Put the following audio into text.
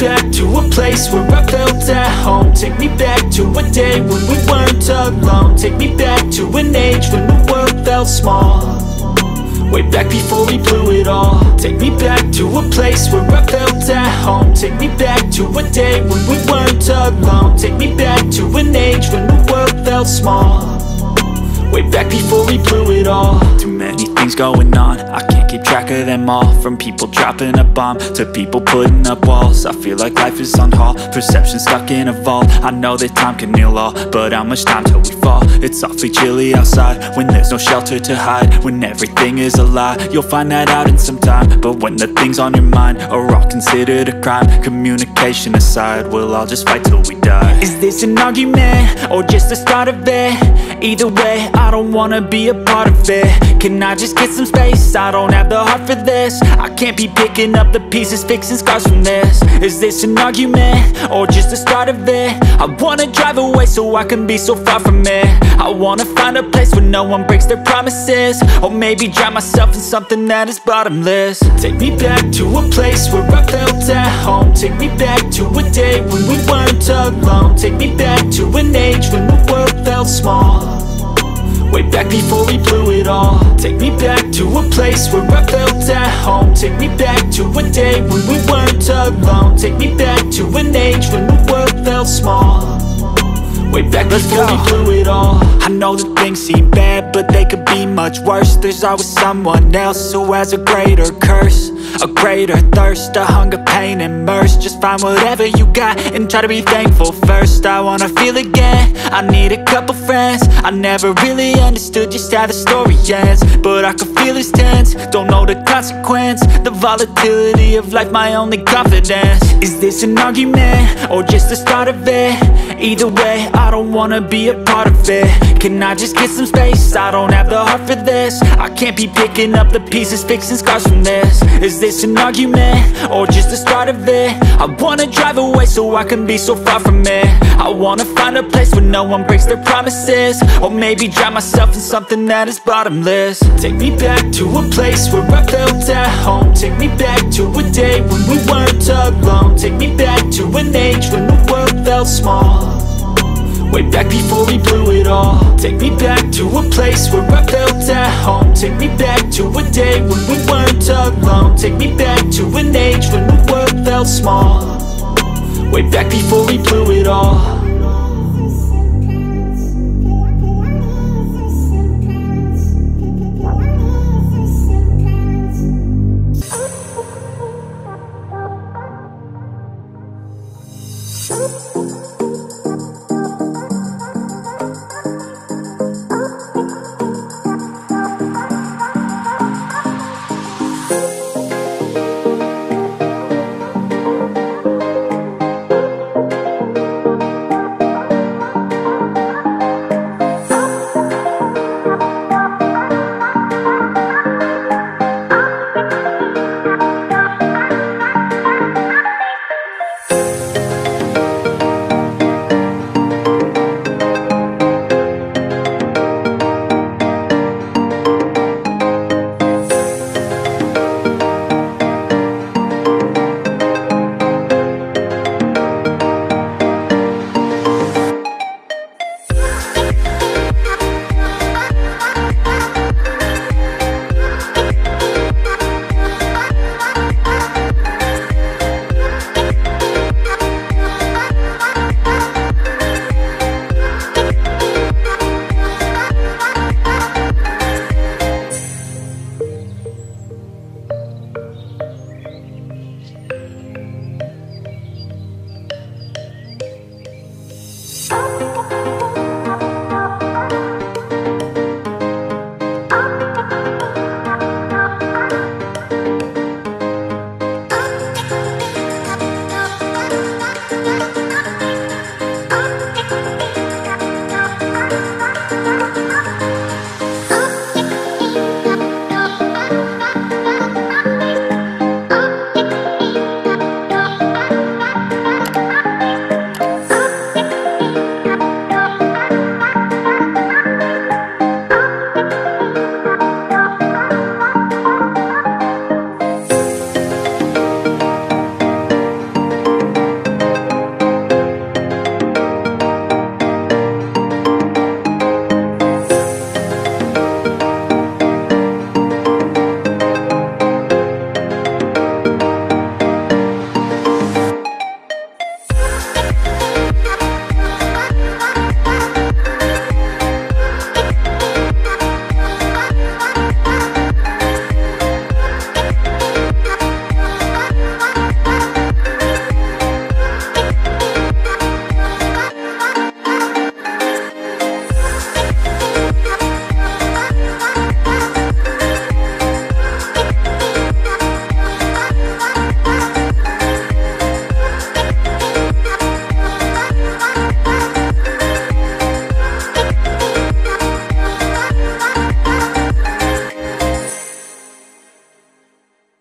back to a place where I felt at home. Take me back to a day when we weren't alone. Take me back to an age when the world felt small, way back before we blew it all. Take me back to a place where I felt at home. Take me back to a day when we weren't alone. Take me back to an age when the world felt small, way back before we blew it all. Too many things going on, I can't keep track of them all. From people dropping a bomb to people putting up walls. I feel like life is on hold, perception stuck in a vault. I know that time can heal all, but how much time till we fall? It's awfully chilly outside when there's no shelter to hide. When everything is a lie, you'll find that out in some time. But when the things on your mind are all considered a crime, communication aside, we'll all just fight till we die. Is this an argument or just the start of it? Either way, I don't wanna be a part of it. Can I just get some space? I don't have the heart for this. I can't be picking up the pieces, fixing scars from this. Is this an argument or just the start of it? I wanna drive away so I can be so far from it. I wanna find a place where no one breaks their promises, or maybe drown myself in something that is bottomless. Take me back to a place where I felt at home. Take me back to a day when we weren't alone. Take me back to an age when the world felt small, way back before we blew it all. Take me back to a place where I felt at home. Take me back to a day when we weren't alone. Take me back to an age when the world felt small, way back before we blew it all. I know that things seem bad, but they could be much worse. There's always someone else who has a greater curse, a greater thirst, a hunger, pain, and mercy. Just find whatever you got and try to be thankful first. I wanna feel again, I need a couple friends. I never really understood just how the story ends, but I can feel it's tense, don't know the consequence. The volatility of life, my only confidence. Is this an argument or just the start of it? Either way, I don't wanna be a part of it. Can I just get some space? I don't have the heart for this. I can't be picking up the pieces, fixing scars from this. Is this an argument or just the start of it? I wanna drive away so I can be so far from it. I wanna find a place where no one breaks their promises, or maybe drown myself in something that is bottomless. Take me back to a place where I felt at home. Take me back to a day when we weren't alone. Take me back to an age when the world felt small, way back before we blew it all. Take me back to a place where I felt at home. Take me back to a day when we weren't alone. Take me back to an age when the world felt small, way back before we blew it all. Thank you.